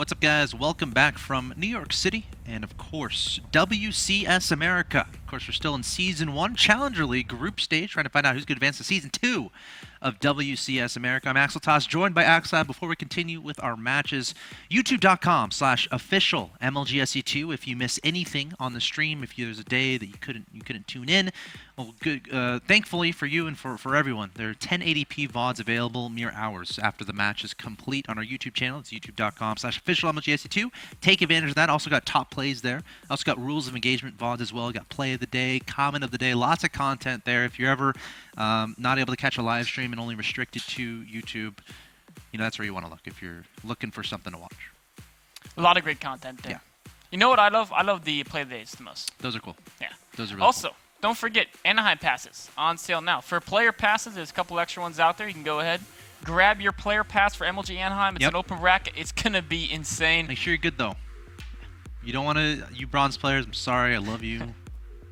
What's up, guys? Welcome back from New York City and, of course, WCS America. Of course, we're still in Season 1 Challenger League group stage, trying to find out who's going to advance to Season 2 of WCS America. I'm Axel, joined by MacSed. Before we continue with our matches, youtube.com/official MLGSE2. If you miss anything on the stream, if there's a day that you couldn't tune in, well, good. Thankfully for you and for everyone, there are 1080p VODs available mere hours after the match is complete on our YouTube channel. It's youtube.com/official MLGSE2. Take advantage of that. Also got top plays there. Also got rules of engagement VODs as well. Got play of the day, comment of the day. Lots of content there. If you're ever not able to catch a live stream and only restricted to YouTube, that's where you want to look if you're looking for something to watch. A lot of great content there. Yeah. You know what I love? I love the play of the days the most. Those are cool. Yeah. Those are really also, cool. Don't forget, Anaheim passes on sale now. For player passes, there's a couple extra ones out there. You can go ahead, grab your player pass for MLG Anaheim. It's an open bracket. It's going to be insane. Make sure you're good, though. You don't want to, you bronze players, I'm sorry, I love you.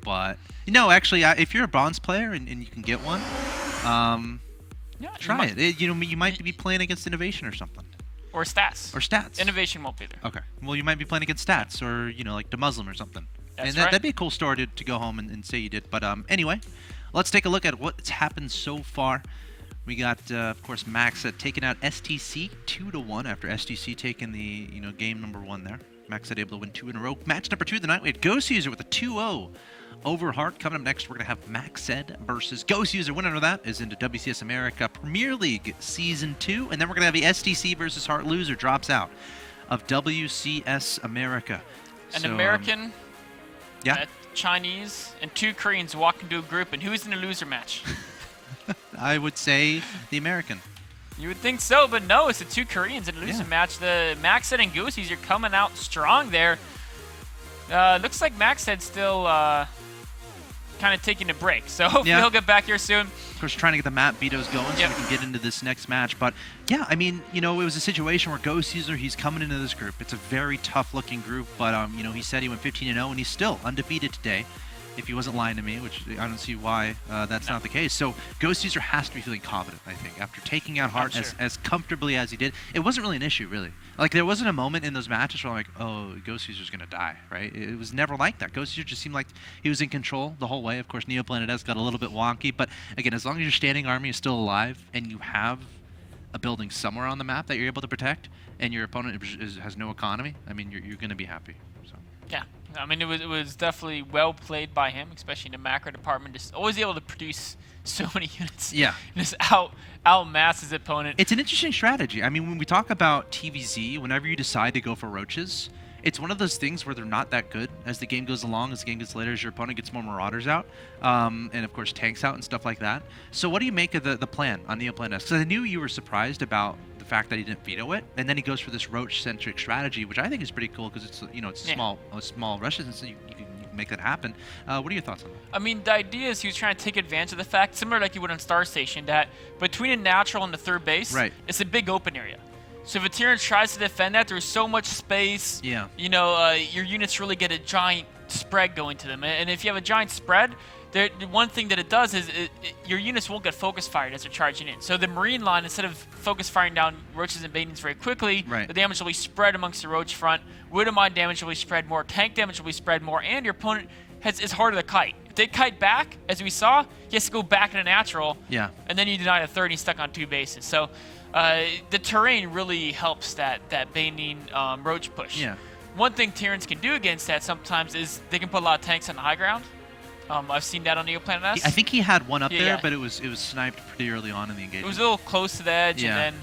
But, actually, if you're a bronze player and you can get one, try it. You might be playing against Innovation or something. Or Stats. Or Stats. Innovation won't be there. Okay. Well, you might be playing against Stats or, like the Muslim or something. That's and that'd be a cool story to go home and say you did. But anyway, let's take a look at what's happened so far. We got, of course, MacSed taking out STC 2-1 after STC taking the game number 1 there. MacSed able to win 2 in a row. Match number 2 of the night, we had Goswser with a 2-0 over Hart. Coming up next, we're going to have MacSed versus Goswser. Winner of that is into WCS America Premier League Season 2. And then we're going to have the STC versus Hart. Loser drops out of WCS America. An American, a Chinese, and 2 Koreans walk into a group. And who's in a loser match? I would say the American. You would think so, but no, it's the 2 Koreans in a losing match. The MacSed and Goswser are coming out strong there. Looks like MacSed's still kind of taking a break, so hopefully he'll get back here soon. Of course, trying to get the map vetoes going so we can get into this next match. But yeah, I mean, it was a situation where Goswser, he's coming into this group. It's a very tough-looking group, but he said he went 15-0, and he's still undefeated today. If he wasn't lying to me, which I don't see why that's not the case. So Goswser has to be feeling confident, I think, after taking out Hart as comfortably as he did. It wasn't really an issue, really. Like, there wasn't a moment in those matches where I'm like, oh, Goswser's going to die, right? It was never like that. Goswser just seemed like he was in control the whole way. Of course, Neoplanet S got a little bit wonky, but again, as long as your standing army is still alive and you have a building somewhere on the map that you're able to protect and your opponent has no economy, I mean, you're going to be happy. So. Yeah. I mean, it was definitely well played by him, especially in the macro department. Just always able to produce so many units. Yeah. Just outmass his opponent. It's an interesting strategy. I mean, when we talk about TVZ, whenever you decide to go for roaches, it's one of those things where they're not that good as the game goes along, as the game gets later, as your opponent gets more Marauders out, and of course tanks out and stuff like that. So what do you make of the plan on Neoplanet S? Because I knew you were surprised about the fact that he didn't veto it, and then he goes for this roach-centric strategy, which I think is pretty cool because it's it's small rushes, and so you can make that happen. What are your thoughts on that? I mean, the idea is he was trying to take advantage of the fact, similar like you would on Star Station, that between a natural and the third base, it's a big open area. So if a Tyrann tries to defend that, there's so much space. Yeah. Your units really get a giant spread going to them. And if you have a giant spread, the one thing that it does is your units won't get focus fired as they're charging in. So the Marine line, instead of focus firing down roaches and banings very quickly, the damage will be spread amongst the roach front. Widow Mine damage will be spread more. Tank damage will be spread more. And your opponent is harder to kite. If they kite back, as we saw, he has to go back in a natural. Yeah. And then you deny a third, and he's stuck on 2 bases. So the terrain really helps that Baning roach push. Yeah. One thing Tyrants can do against that sometimes is they can put a lot of tanks on the high ground. I've seen that on Neoplanet S. I think he had one up there, but it was sniped pretty early on in the engagement. It was a little close to the edge, and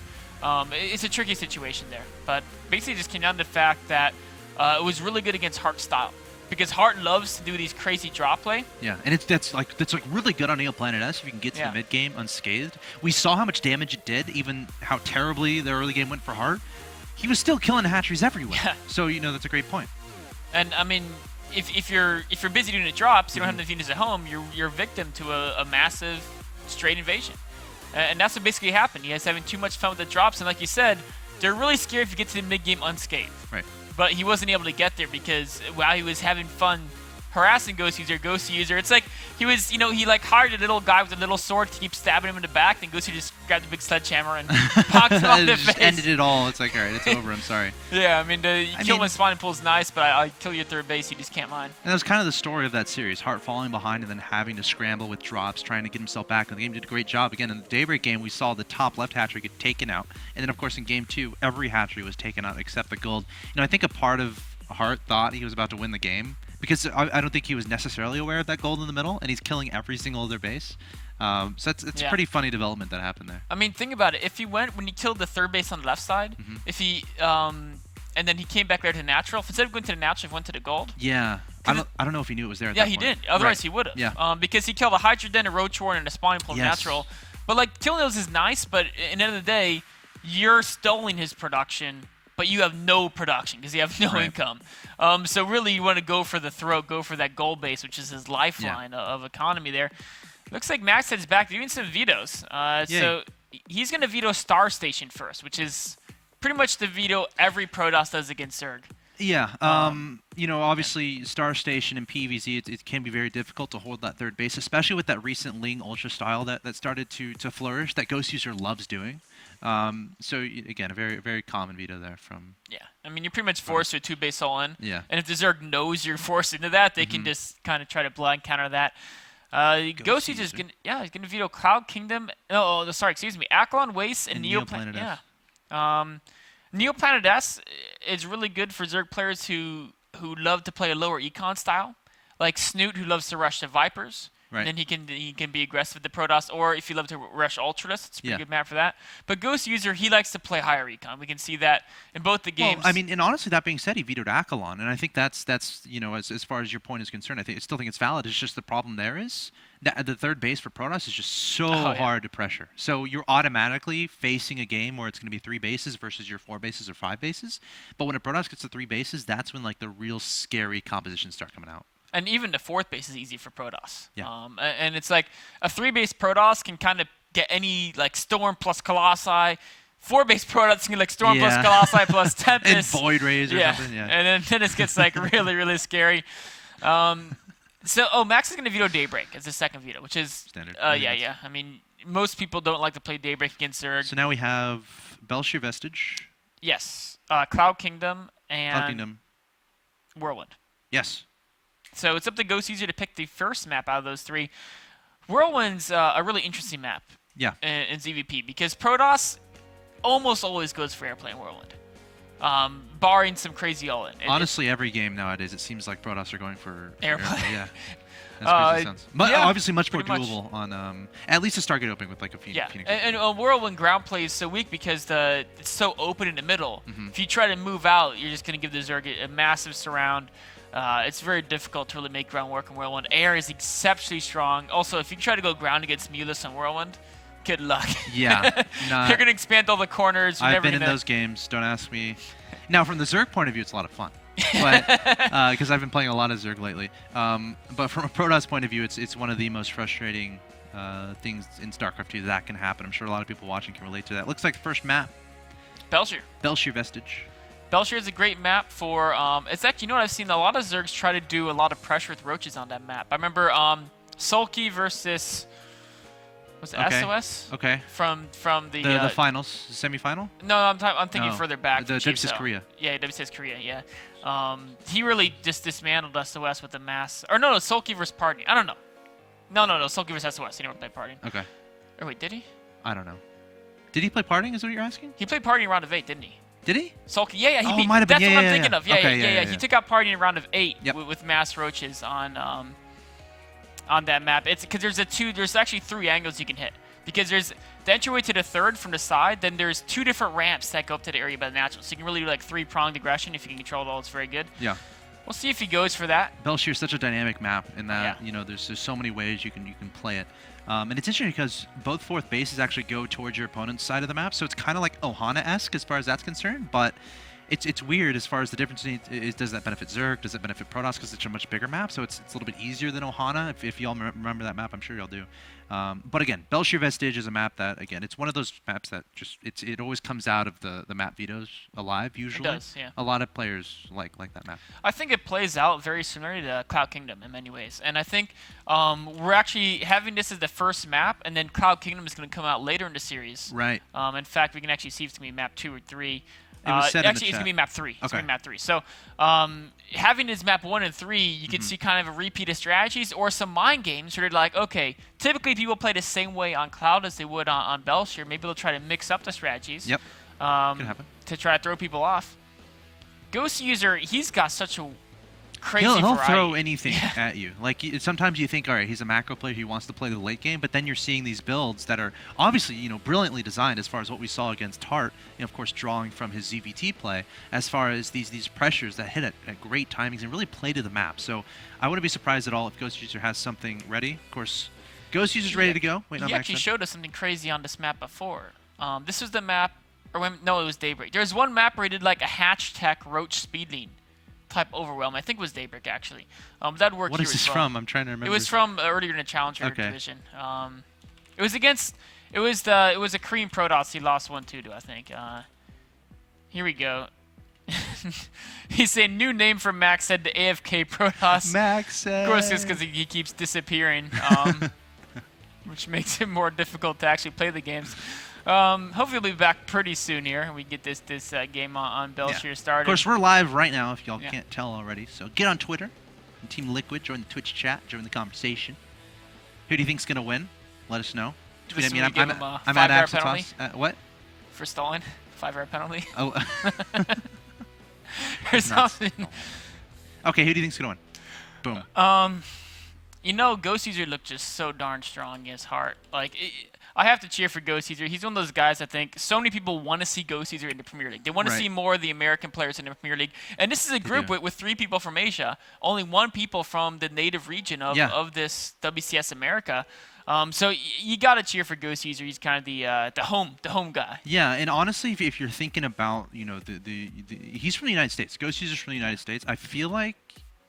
then it's a tricky situation there. But basically, it just came down to the fact that it was really good against Hart style. Because Hart loves to do these crazy drop play. Yeah, and that's really good on Neoplanet S if you can get to the mid game unscathed. We saw how much damage it did, even how terribly the early game went for Hart. He was still killing the hatcheries everywhere. Yeah. So that's a great point. And I mean, if you're busy doing the drops, you don't have enough units at home. You're victim to a massive straight invasion, and that's what basically happened. He was having too much fun with the drops, and like you said, they're really scared if you get to the mid game unscathed. Right. But he wasn't able to get there because while he was having fun harassing Goswser, it's like He was, he like hired a little guy with a little sword to keep stabbing him in the back. Then Goswser just grabbed a big sledgehammer and popped him on the just face. ended it all. It's like, all right, it's over. I'm sorry. Yeah, I mean, you kill him with spawning pool's nice, but I kill you at third base, you just can't mine. And that was kind of the story of that series. Hart falling behind and then having to scramble with drops, trying to get himself back. And the game did a great job. Again, in the Daybreak game, we saw the top left hatchery get taken out. And then, of course, in game 2, every hatchery was taken out except the gold. I think a part of Hart thought he was about to win the game, because I don't think he was necessarily aware of that gold in the middle, and he's killing every single other base. So it's a pretty funny development that happened there. I mean, think about it. If he when he killed the third base on the left side, if he and then he came back there to natural, instead of going to the natural, he went to the gold. Yeah. I don't know if he knew it was there at yeah, that he point. did. Otherwise, he would have. Yeah. Because he killed a Hydra Den, a Roach Warren, and a Spawning Pool natural. But, like, killing those is nice, but at the end of the day, you're stalling his production, but you have no production because you have no income. So really, you want to go for the throat, go for that gold base, which is his lifeline of economy there. Looks like MacSed's back doing some vetoes. So he's going to veto Star Station first, which is pretty much the veto every Protoss does against Zerg. Yeah, obviously Star Station and PvZ, it can be very difficult to hold that third base, especially with that recent Ling Ultra style that started to flourish, that Goswser loves doing. So again, a very, very common veto there from... Yeah, I mean, you're pretty much forced to a two-base all-in. Yeah. And if the Zerg knows you're forced into that, they can just kind of try to blind counter that. Goswser's going he's going to veto Cloud Kingdom. Akalon Waste and Neoplanet. Yeah. Neoplanet S is really good for Zerg players who love to play a lower econ style, like Snoot, who loves to rush the Vipers. Right. And then he can be aggressive with the Protoss, or if you love to rush Ultralisk, it's a pretty good map for that. But Goswser, he likes to play higher econ. We can see that in both the games. Well, I mean, and honestly, that being said, he vetoed Akalon, and I think that's as far as your point is concerned, I still think it's valid. It's just the problem there is that the third base for Protoss is just so hard to pressure. So you're automatically facing a game where it's going to be 3 bases versus your 4 bases or 5 bases. But when a Protoss gets to 3 bases, that's when like the real scary compositions start coming out. And even the 4th base is easy for Protoss. Yeah. And it's like a 3-base Protoss can kind of get any like Storm plus Colossi. 4-base Protoss can get like Storm plus Colossi plus Tempest. And Void Rays or something. Yeah. And then it gets like really, really scary. Max is going to veto Daybreak as the second veto, which is standard. I mean, most people don't like to play Daybreak against Zerg. So now we have Belshir Vestige. Yes. Cloud Kingdom and Whirlwind. Yes. So it's up to Goswser to pick the first map out of those 3. Whirlwind's a really interesting map in ZVP because Protoss almost always goes for Airplane Whirlwind, barring some crazy all-in. Honestly, every game nowadays, it seems like Protoss are going for Airplane. Yeah. That's crazy sense. But obviously much more doable on at least a Stargate opening with like a Phoenix. And Whirlwind ground play is so weak because it's so open in the middle. If you try to move out, you're just going to give the Zerg a massive surround. It's very difficult to really make ground work in Whirlwind. Air is exceptionally strong. Also, if you try to go ground against Mulus on Whirlwind, good luck. Yeah. You're going to expand all the corners. I've been in those games. Don't ask me. Now, from the Zerg point of view, it's a lot of fun. Because I've been playing a lot of Zerg lately. But from a Protoss point of view, it's one of the most frustrating things in StarCraft 2 that can happen. I'm sure a lot of people watching can relate to that. Looks like the first map. Belshir Vestige. Belshir is a great map for, it's actually, I've seen a lot of Zergs try to do a lot of pressure with roaches on that map. I remember Sulky versus, was it SOS? Okay. From the finals, semi-final? No, I'm thinking further back. The WCS Korea. Yeah, WCS Korea, yeah. He really just dismantled SOS with the mass, or no, Sulky versus Party. I don't know. No, Sulky versus SOS. He never played Party. Okay. Or wait, did he? I don't know. Did he play Partying, is what you're asking? He played Party in round of 8, didn't he? Did he? Sulky, yeah. He might have been. That's what I'm thinking of. Yeah. He He took out Party in round of 8 with mass roaches on that map. It's because there's actually 3 angles you can hit. Because there's the entryway to the 3rd from the side, then there's 2 different ramps that go up to the area by the natural. So you can really do like 3-pronged aggression if you can control it all. It's very good. Yeah. We'll see if he goes for that. Belshir is such a dynamic map in that there's so many ways you can play it. And it's interesting because both 4th bases actually go towards your opponent's side of the map, so it's kind of like Ohana-esque as far as that's concerned, but it's weird as far as the difference is. Does that benefit Zerg? Does it benefit Protoss because it's a much bigger map? So it's a little bit easier than Ohana. If y'all remember that map, I'm sure y'all do. But again, Belshir Vestige is a map that, again, it's one of those maps that just it always comes out of the map vetoes alive usually. It does, yeah. A lot of players like that map. I think it plays out very similarly to Cloud Kingdom in many ways, and I think we're actually having this as the first map, and then Cloud Kingdom is going to come out later in the series. Right. In fact, we can actually see if it's going to be map 2 or 3. It was said in the actually, it's chat. going to be map 3. It's Okay. going to be map 3. So having this map 1 and 3, you can see kind of a repeat of strategies or some mind games where they're like, okay, typically people play the same way on Cloud as they would on Belshir. Maybe they'll try to mix up the strategies. Yep. Could happen. To try to throw people off. Goswser, he's got such a crazy He'll variety. throw anything at you. Like sometimes you think, all right, he's a macro player. He wants to play the late game, but then you're seeing these builds that are obviously, brilliantly designed as far as what we saw against Tart. Of course, drawing from his ZVT play, as far as these pressures that hit at great timings and really play to the map. So I wouldn't be surprised at all if Goswser has something ready. Of course, Goswser's ready to go. Wait, he actually showed us something crazy on this map before. This was the map, no, it was Daybreak. There's one map where he did like a hatch tech roach speedling type overwhelm. I think it was Daybreak actually. That worked. What is this from? I'm trying to remember. It was from earlier in the Challenger division. It was against. It was a Korean Protoss. He lost 1-2 to, I think. Here we go. He's saying new name for MacSed to AFK Protoss. MacSed. Of course, it's because he keeps disappearing, which makes it more difficult to actually play the games. Hopefully we'll be back pretty soon here and we get this game on Belshir started. Of course, we're live right now if y'all can't tell already. So get on Twitter, Team Liquid, join the Twitch chat, join the conversation. Who do you think's gonna win? Let us know. Tweet I'm at at Axeltoss. What? For stalling? 5-hour penalty? Oh. Or something. Okay, who do you think's gonna win? Boom. Goswser looked just so darn strong against Hart. I have to cheer for Goswser. He's one of those guys I think so many people want to see Goswser in the Premier League. They want to see more of the American players in the Premier League. And this is a group with 3 people from Asia, only 1 people from the native region of this WCS America. So you got to cheer for Goswser. He's kind of the home guy. Yeah, and honestly, if you're thinking about, he's from the United States. Goswser's from the United States. I feel like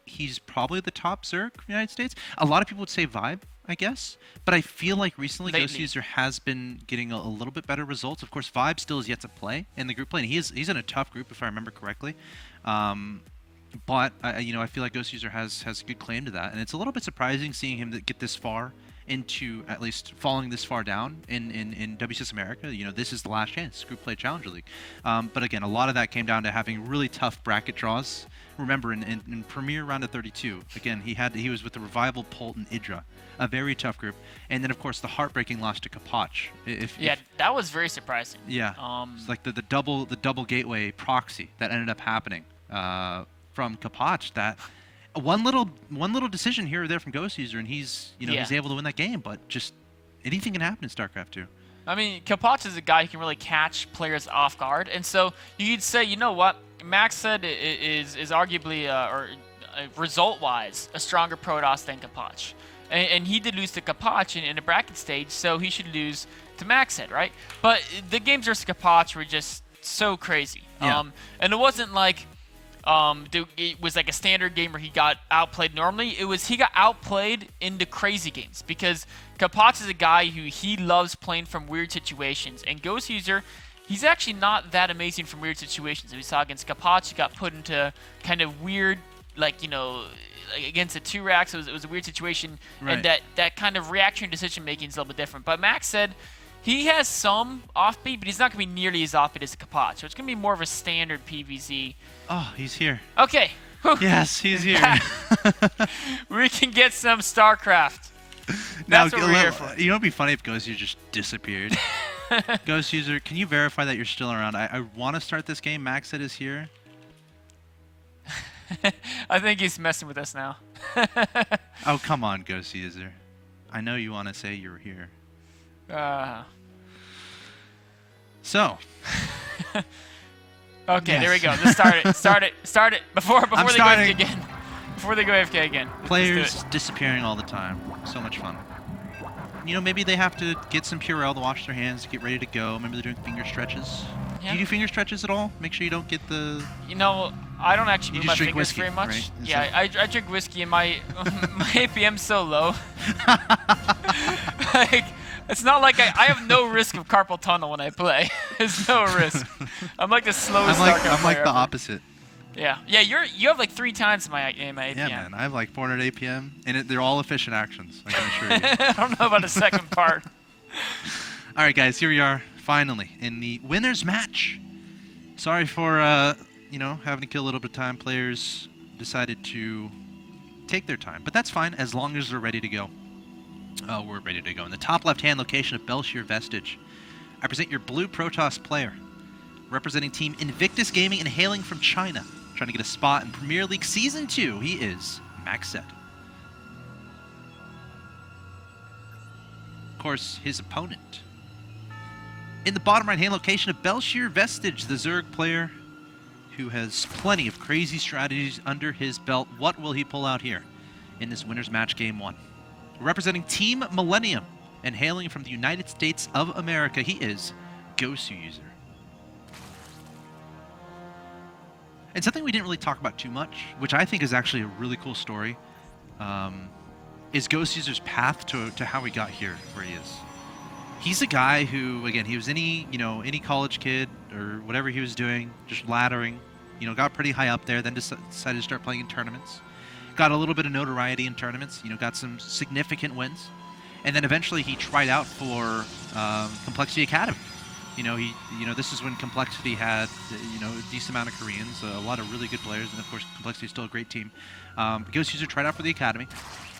he's probably the top Zerg from the United States. A lot of people would say Vibe, I guess. But I feel like recently Goswser has been getting a little bit better results. Of course, Vibe still is yet to play in the group play, and he's in a tough group, if I remember correctly. But I feel like Goswser has a good claim to that, and it's a little bit surprising seeing him get this far into, at least falling this far down in WCS America. This is the last chance, Group Play Challenger League. But again, a lot of that came down to having really tough bracket draws. Remember, in Premier round of 32, again, he was with the Revival, Pult, and Idra, a very tough group, and then of course the heartbreaking loss to Kapach. That was very surprising. Yeah, it's like the double gateway proxy that ended up happening from Kapach. That one little decision here or there from Goswser, and he's able to win that game. But just anything can happen in StarCraft 2. I mean, Kapach is a guy who can really catch players off guard, and so you'd say, you know what, MacSed is arguably result-wise a stronger Protoss than Kapach, and he did lose to Kapach in the bracket stage, so he should lose to MacSed, right? But the games versus Kapach were just so crazy, and it wasn't like it was like a standard game where he got outplayed normally. He got outplayed in the crazy games because Kapach is a guy who he loves playing from weird situations, and Goswser, he's actually not that amazing from weird situations. We saw against Kapach, he got put into kind of weird, against the 2-racks, it was a weird situation, and that kind of reaction decision making is a little bit different. But MacSed, he has some offbeat, but he's not going to be nearly as offbeat as Kapach, so it's going to be more of a standard PvZ. Oh, he's here. Okay. Whew. Yes, he's here. We can get some StarCraft. That's what we're here for. You know, it'd be funny if Goswser just disappeared. Goswser, can you verify that you're still around? I want to start this game. MacSed is here. I think he's messing with us now. Oh, come on, Goswser. I know you want to say you're here. So. Okay, there we go. Let's start it. Start it. Before they go AFK again. Before they go AFK again. Players disappearing all the time. So much fun. Maybe they have to get some Purell to wash their hands, to get ready to go. Maybe they're doing finger stretches. Yeah. Do you do finger stretches at all? Make sure you don't get the... You know, I don't actually You move my just drink fingers whiskey, very much. right? Yeah, I drink whiskey and my my APM's so low. Like, it's not like I have no risk of carpal tunnel when I play. There's no risk. I'm like the slowest StarCraft I'm like player the ever. opposite. Yeah, you have like 3 times my APM. Yeah, man. I have like 400 APM, and they're all efficient actions, I can assure you. I don't know about the second part. All right, guys, here we are, finally, in the winner's match. Sorry for, having to kill a little bit of time. Players decided to take their time, but that's fine as long as they're ready to go. We're ready to go. In the top left-hand location of Belshir Vestige, I present your blue Protoss player, representing Team Invictus Gaming and hailing from China, trying to get a spot in Premier League Season 2. He is MacSed. Of course, his opponent. In the bottom right-hand location of Belshir Vestige, the Zerg player who has plenty of crazy strategies under his belt. What will he pull out here in this winner's match game 1? Representing Team Millennium and hailing from the United States of America, he is Goswser. And something we didn't really talk about too much, which I think is actually a really cool story, is Goswser's path to how he got here where he is. He's a guy who, again, he was any college kid or whatever he was doing, just laddering, got pretty high up there, then decided to start playing in tournaments. Got a little bit of notoriety in tournaments, got some significant wins. And then eventually he tried out for Complexity Academy. This is when Complexity had, a decent amount of Koreans, a lot of really good players, and of course Complexity is still a great team. Goswser tried out for the Academy,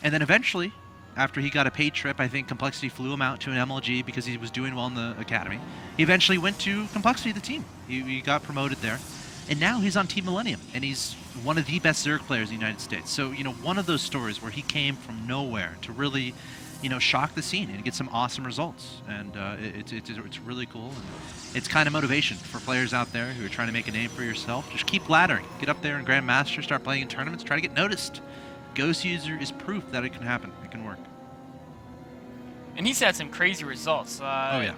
and then eventually, after he got a paid trip, I think Complexity flew him out to an MLG because he was doing well in the Academy. He eventually went to Complexity, the team. He got promoted there, and now he's on Team Millennium, and he's one of the best Zerg players in the United States. So, one of those stories where he came from nowhere to really shock the scene and get some awesome results. And it's really cool. And it's kind of motivation for players out there who are trying to make a name for yourself. Just keep laddering. Get up there in Grandmaster, start playing in tournaments, try to get noticed. Goswser is proof that it can happen. It can work. And he's had some crazy results. Oh, yeah.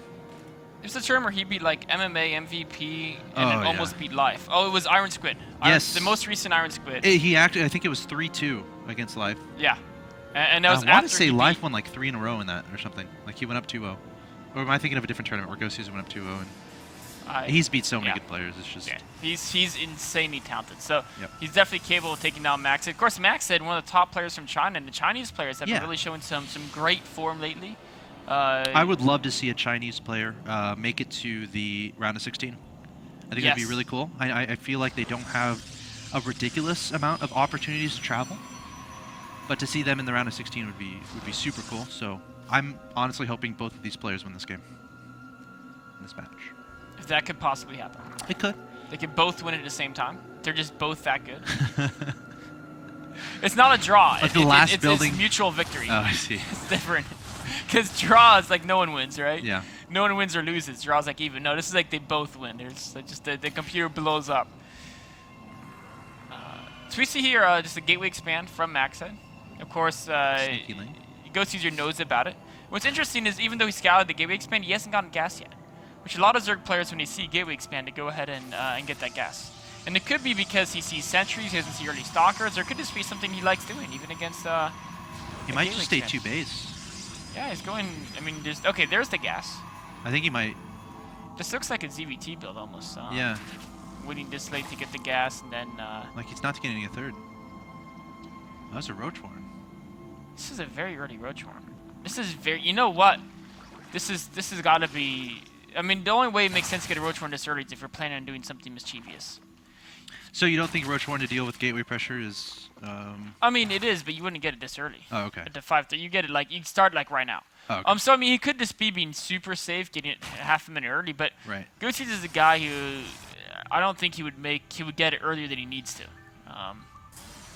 There's a term where he beat like MMA MVP and then almost beat Life. Oh, it was Iron Squid. Yes. The most recent Iron Squid. He actually, I think it was 3-2 against Life. Yeah. And that was I want to after say he Life beat... won like 3 in a row in that or something. Like he went up 2-0. Or am I thinking of a different tournament where Goswser went up 2-0? And he's beat so many good players. It's just... Yeah. He's insanely talented. So Yep. he's definitely capable of taking down MacSed. Of course, MacSed, one of the top players from China, and the Chinese players have been really showing some great form lately. I would love to see a Chinese player make it to the round of 16. I think that'd be really cool. I feel like they don't have a ridiculous amount of opportunities to travel, but to see them in the round of 16 would be super cool. So I'm honestly hoping both of these players win this game, in this match. If that could possibly happen. It could. They could both win it at the same time. They're just both that good. It's not a draw. Like the last building. It's mutual victory. Oh, I see. It's different. Because draw is like no one wins, right? Yeah. No one wins or loses. Draw's like even. No, this is like they both win. There's just the computer blows up. So we see here just a gateway expand from MacSed. Of course, Goswser knows about it. What's interesting is even though he scouted the gateway expand, he hasn't gotten gas yet. Which a lot of Zerg players, when they see gateway expand, to go ahead and get that gas. And it could be because he sees sentries, he doesn't see early stalkers, or it could just be something he likes doing, even against he might just stay 2 base. Yeah, he's going, okay, there's the gas. I think he might. This looks like a ZVT build almost. Yeah. Waiting this late to get the gas, and then... like he's not getting a third. That was a Roach Warren. This is a very early Roach Warren. This is very... You know what? This has got to be... I mean, the only way it makes sense to get a Roach Warren this early is if you're planning on doing something mischievous. So you don't think Roach Warren to deal with gateway pressure is... I mean, it is, but you wouldn't get it this early. Oh, okay. At the 5-3, you get it like... You start like right now. Oh, okay. So, I mean, he could just be being super safe, getting it half a minute early, but... Right. Goswser is a guy who... I don't think he would get it earlier than he needs to.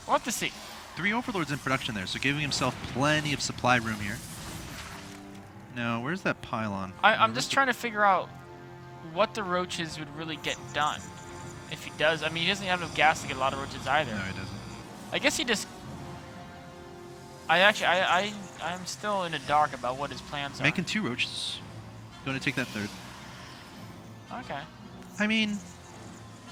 We'll have to see. 3 Overlords in production there, so giving himself plenty of supply room here. Now, where's that pylon? I'm just trying to figure out what the Roaches would really get done. If he does. I mean, he doesn't have enough gas to get a lot of Roaches either. No, he doesn't. I guess he just... I'm still in the dark about what his plans are. Making 2 Roaches. Going to take that third. Okay. I mean,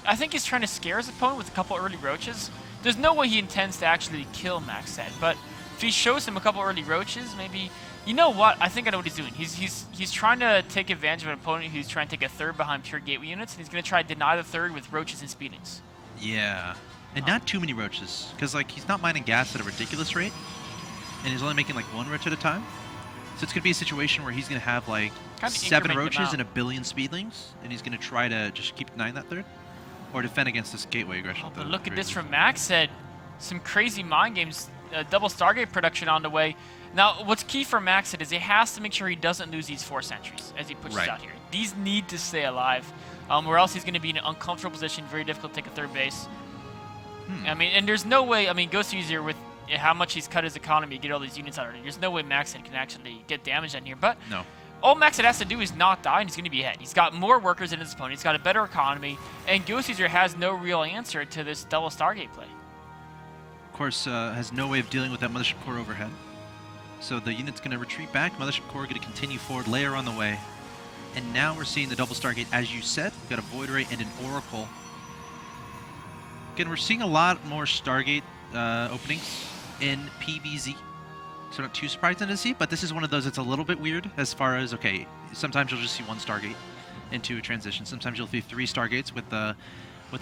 I think he's trying to scare his opponent with a couple early roaches. There's no way he intends to actually kill MacSed, but if he shows him a couple early roaches, maybe... You know what? I think I know what he's doing. He's trying to take advantage of an opponent who's trying to take a third behind pure gateway units, and he's going to try to deny the third with roaches and speedings. Yeah. And not too many roaches, because like he's not mining gas at a ridiculous rate, and he's only making like 1 roach at a time. So it's going to be a situation where he's going to have like 7 roaches and a billion speedlings, and he's going to try to just keep denying that third, or defend against this gateway aggression. Oh, but look at this from MacSed. Some crazy mind games, double Stargate production on the way. Now, what's key for MacSed is he has to make sure he doesn't lose these 4 sentries as he pushes out here. These need to stay alive, or else he's going to be in an uncomfortable position, very difficult to take a third base. I mean, and there's no way, I mean, Goswser with how much he's cut his economy, get all these units out already, there's no way MacSed can actually get damage on here. But no. All MacSed has to do is not die, and he's going to be ahead. He's got more workers than his opponent, he's got a better economy, and Goswser has no real answer to this double Stargate play. Of course, has no way of dealing with that Mothership Core overhead. So the unit's going to retreat back, Mothership Core going to continue forward, layer on the way. And now we're seeing the double Stargate, as you said. We've got a Void Ray and an Oracle. Again, we're seeing a lot more Stargate openings in PVZ. So not too surprising to see, but this is one of those that's a little bit weird as far as, okay, sometimes you'll just see 1 Stargate into a transition. Sometimes you'll see 3 Stargates with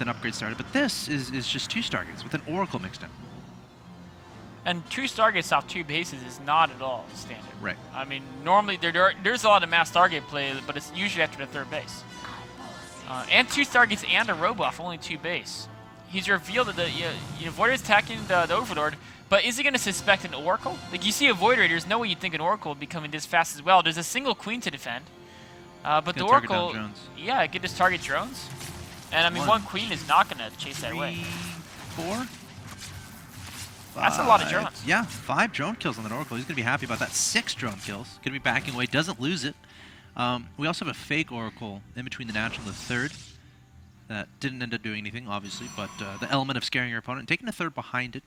an upgrade started. But this is just 2 Stargates with an Oracle mixed in. And 2 Stargates off 2 bases is not at all standard. Right. I mean, normally there's a lot of mass Stargate play, but it's usually after the 3rd base. And 2 Stargates and a Robo off only 2 base. He's revealed that the Void Ray is attacking the Overlord, but is he going to suspect an Oracle? Like, you see a Void Ray, there's no way you'd think an Oracle would be coming this fast as well. There's a single Queen to defend. But the Oracle, yeah, get his target drones. And I mean, 1 Queen is not going to chase that away. 4? That's a lot of drones. Yeah, 5 drone kills on that Oracle. He's going to be happy about that. 6 drone kills. Going to be backing away. Doesn't lose it. We also have a fake Oracle in between the natural and the 3rd. That didn't end up doing anything, obviously, but the element of scaring your opponent and taking a 3rd behind it.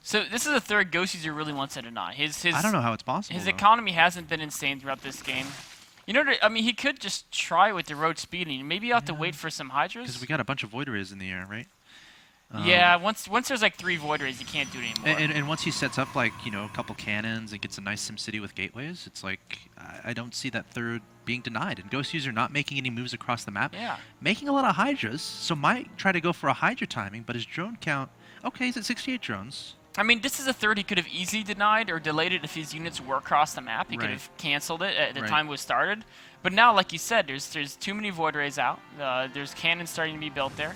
So this is a 3rd Goswser really wants to deny. I don't know how it's possible. His economy hasn't been insane throughout this game. You know, I mean, he could just try with the road speeding. Maybe you have to wait for some Hydras. Because we got a bunch of Void Rays in the air, right? Yeah, once there's like 3 Void Rays, you can't do it anymore. And once he sets up like, you know, a couple cannons and gets a nice SimCity with gateways, it's like, I don't see that 3rd being denied. And Goswser not making any moves across the map. Yeah. Making a lot of Hydras, so might try to go for a Hydra timing, but his drone count, okay, he's at 68 drones. I mean, this is a 3rd he could have easily denied or delayed it if his units were across the map. He could have canceled it at the time it was started. But now, like you said, there's too many Void Rays out. There's cannons starting to be built there.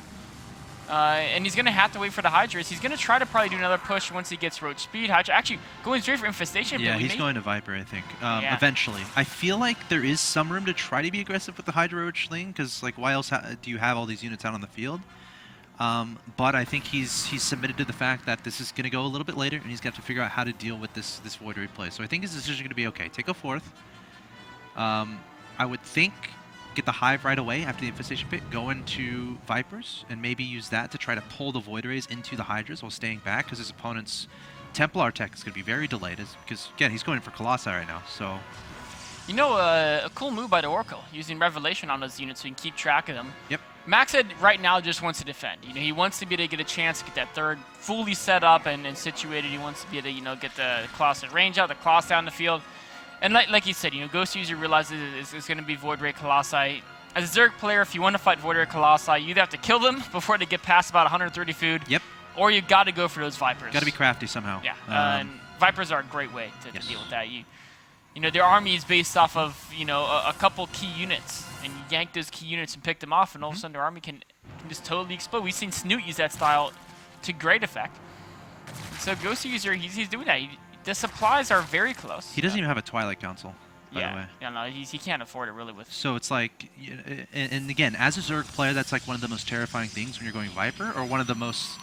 And he's going to have to wait for the Hydras. He's going to try to probably do another push once he gets Roach Speed. Hydra actually going straight for Infestation. Yeah, he's going to Viper, I think, eventually. I feel like there is some room to try to be aggressive with the Hydra Roach Sling, because like, why else do you have all these units out on the field? But I think he's submitted to the fact that this is going to go a little bit later, and he's got to figure out how to deal with this Void Ray play. So I think his decision is going to be, okay, take a 4th. I would think get the Hive right away after the Infestation Pit, go into Vipers, and maybe use that to try to pull the Void Rays into the Hydras while staying back, because his opponent's Templar tech is going to be very delayed, because, again, he's going for Colossi right now, so... You know, a cool move by the Oracle, using Revelation on those units so you can keep track of them. Yep. MacSed right now just wants to defend. You know, he wants to be able to get a chance to get that 3rd fully set up and situated. He wants to be able to, you know, get the Colossus range out, the Colossus down the field. And like you said, you know, Goswser realizes it's going to be Void Ray Colossi. As a Zerg player, if you want to fight Void Ray Colossi, you either have to kill them before they get past about 130 food. Yep. Or you got to go for those Vipers. Got to be crafty somehow. Yeah. And Vipers are a great way to deal with that. You know, their army is based off of, you know, a couple key units. And you yank those key units and pick them off, and all of a sudden their army can just totally explode. We've seen Snoot use that style to great effect. So Goswser, he's doing that. The supplies are very close. He doesn't even have a Twilight Council, by the way. Yeah, no, he can't afford it really with... So it's like, and again, as a Zerg player, that's like one of the most terrifying things when you're going Viper, or one of the most,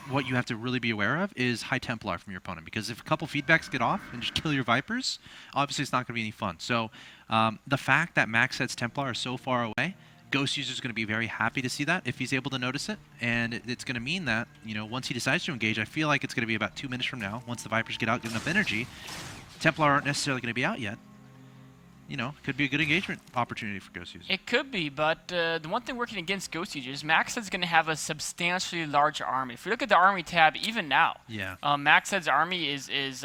what you have to really be aware of is high Templar from your opponent, because if a couple feedbacks get off and just kill your Vipers, obviously it's not going to be any fun. So the fact that MacSed's Templar are so far away, Goswser is going to be very happy to see that if he's able to notice it, and it's going to mean that, you know, once he decides to engage, I feel like it's going to be about 2 minutes from now, once the Vipers get out, get enough energy. Templar aren't necessarily going to be out yet. you know, could be a good engagement opportunity for Goswser. It could be, but the one thing working against Goswser is MacSed's going to have a substantially larger army. If we look at the army tab, even now, Yeah. MacSed's army is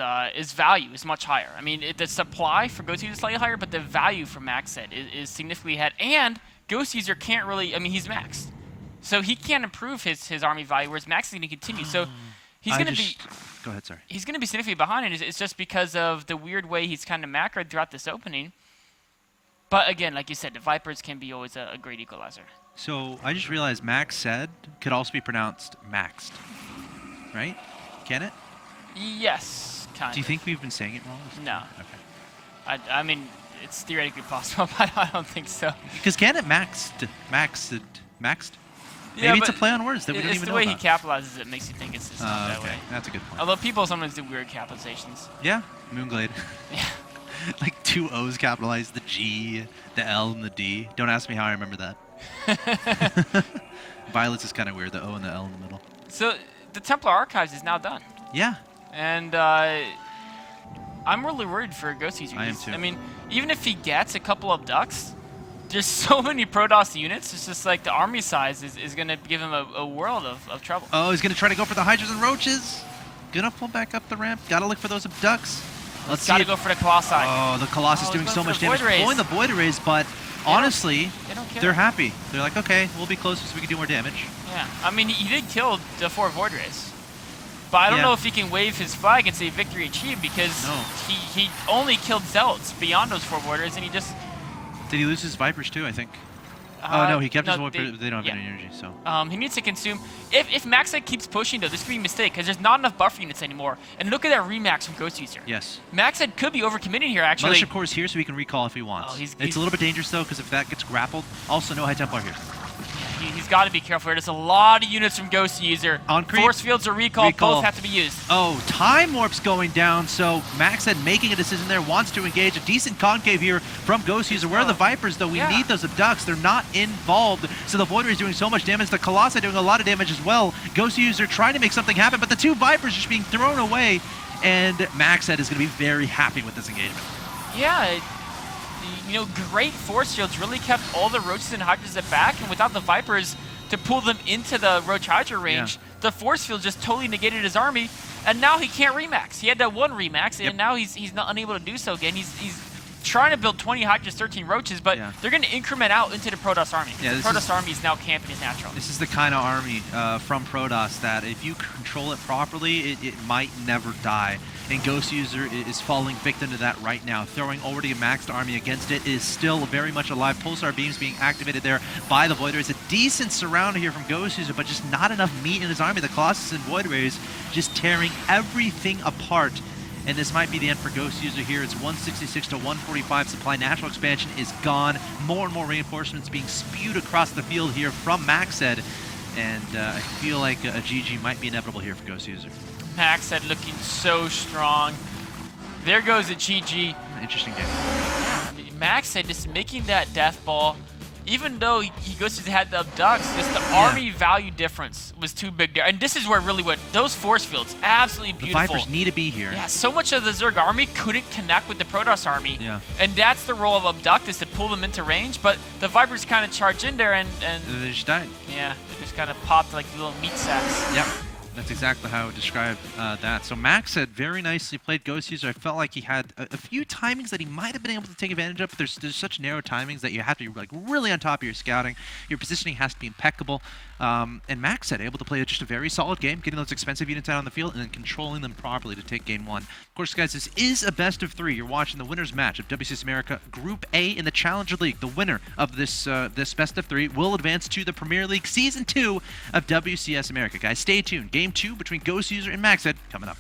value is much higher. I mean, the supply for Goswser is slightly higher, but the value for MacSed is significantly ahead. And Goswser can't really, I mean, he's maxed. So he can't improve his army value, whereas Max is going to continue. So he's going to be... Go ahead, sorry. He's going to be significantly behind, and it's just because of the weird way he's kind of macroed throughout this opening. But again, like you said, the Vipers can be always a great equalizer. So I just realized MacSed could also be pronounced maxed, right? Can it? Yes, kind of. Do you think we've been saying it wrong? No. Okay. I mean, it's theoretically possible, but I don't think so. Because can it maxed? Yeah, Maybe it's a play on words that we don't even know It's the way about. he capitalizes it makes you think it's not that way. That's a good point. Although people sometimes do weird capitalizations. Yeah, Moonglade. Yeah. Like 2 O's capitalized, the G, the L, and the D. Don't ask me how I remember that. Violets is kind of weird, the O and the L in the middle. So the Templar Archives is now done. Yeah. And I'm really worried for Goswser. I am too. I mean, even if he gets a couple of ducks, there's so many Protoss units. It's just like the army size is going to give him a world of trouble. Oh, he's going to try to go for the Hydras and Roaches. Gonna pull back up the ramp. Gotta look for those abducts. Let's see. Gotta go for the Colossi. Oh, the Colossus doing so much damage. Pulling the Void Arrays, but honestly, they're happy. They're like, okay, we'll be closer so we can do more damage. Yeah, I mean, he did kill the 4 Void Rays. But I don't know if he can wave his flag and say victory achieved, because he only killed Zealots beyond those 4 Void Rays, and he just... Did he lose his Vipers too, I think? Oh, no, he kept his Void, but they don't have any energy, so... he needs to consume... If MacSed keeps pushing, though, this could be a mistake, because there's not enough buffer units anymore. And look at that Remax from Goswser. Yes. MacSed could be overcommitting here, actually. Mothership Core is here, so he can recall if he wants. Oh, it's a little bit dangerous, though, because if that gets grappled... Also, no High Templar here. He's got to be careful. There's a lot of units from Goswser. On creep. Force fields or recall, both have to be used. Oh, Time Warp's going down, so MacSed making a decision there, wants to engage. A decent concave here from Goswser. Where are the Vipers, though? We need those abducts. They're not involved, so the Void Ray is doing so much damage. The Colossi doing a lot of damage as well. Goswser trying to make something happen, but the 2 Vipers just being thrown away, and MacSed is going to be very happy with this engagement. Yeah, you know, great force fields really kept all the Roaches and Hydras at back, and without the Vipers to pull them into the Roach Hydra range, the force field just totally negated his army, and now he can't remax. He had that 1 remax, and now he's not unable to do so again. He's trying to build 20 Hydras, 13 Roaches, but they're going to increment out into the Protoss army. The Protoss army is now camping his natural. This is the kind of army from Protoss that if you control it properly, it might never die. And Goswser is falling victim to that right now. Throwing already a maxed army against it is still very much alive. Pulsar beams being activated there by the Void Rays. A decent surround here from Goswser, but just not enough meat in his army. The Colossus and Void Rays just tearing everything apart. And this might be the end for Goswser here. It's 166 to 145. Supply natural expansion is gone. More and more reinforcements being spewed across the field here from MacSed. And I feel like a GG might be inevitable here for Goswser. MacSed looking so strong. There goes a GG. Interesting game. I mean, MacSed just making that death ball. Even though he goes to had the abducts, just the army value difference was too big there. And this is where really what those force fields, absolutely beautiful. The Vipers need to be here. Yeah, so much of the Zerg army couldn't connect with the Protoss army. Yeah. And that's the role of abduct, is to pull them into range. But the Vipers kind of charge in there and they just died. Yeah, they just kind of popped like little meat sacks. Yep. That's exactly how I would describe that. So MacSed very nicely played Goswser. I felt like he had a few timings that he might have been able to take advantage of, but there's such narrow timings that you have to be like really on top of your scouting. Your positioning has to be impeccable. And MacSed able to play just a very solid game, getting those expensive units out on the field and then controlling them properly to take game 1. Of course, guys, this is a best of 3. You're watching the winners match of WCS America Group A in the Challenger League. The winner of this this best of 3 will advance to the Premier League Season 2 of WCS America. Guys, stay tuned. Game 2 between Goswser and MacSed coming up.